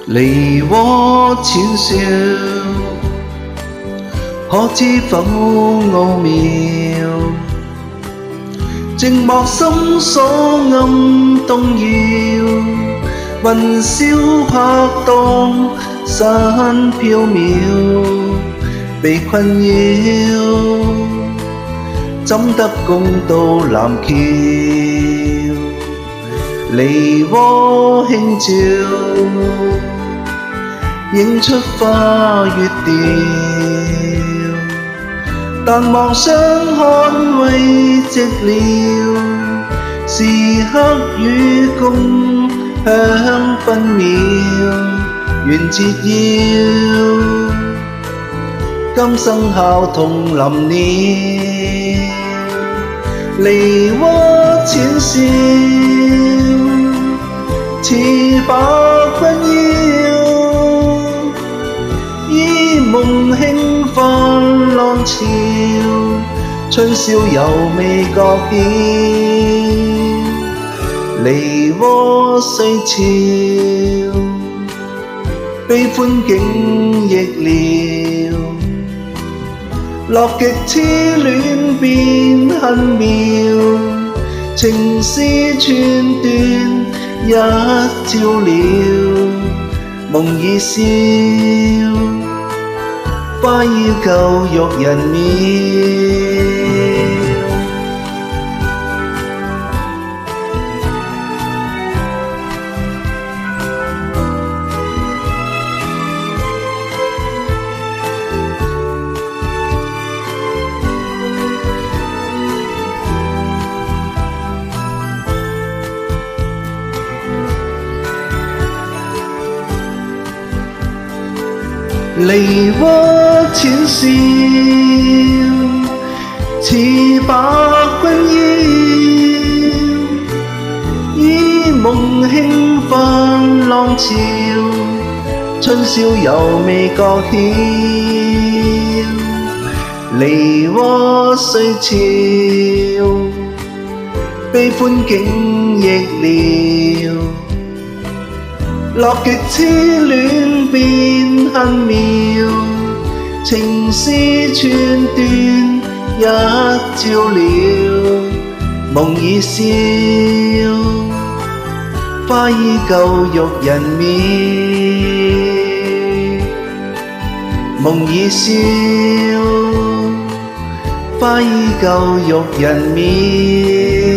離禍淺笑，可知否奧妙？靜默心所暗動搖，雲霄拍盪，山飄渺，被困擾，怎得共渡藍橋？離禍輕照，映出花月調，但望相看為寂寥，時刻與共享分秒，緣折腰，今生效同臨了，離禍淺笑，似把困擾，依夢輕泛浪潮，春宵猶未覺曉，離禍雖俏，悲歡竟亦了，樂極痴戀變恨妙，情絲寸斷一朝了，夢已消，花依舊欲人渺。離禍淺笑，似把困擾，依夢輕泛浪潮，春宵猶未覺曉，離禍雖俏，悲歡竟亦了，樂極痴戀變恨妙，情絲寸斷一朝了，夢已消，花依舊欲人渺，夢已消，花依舊欲人渺。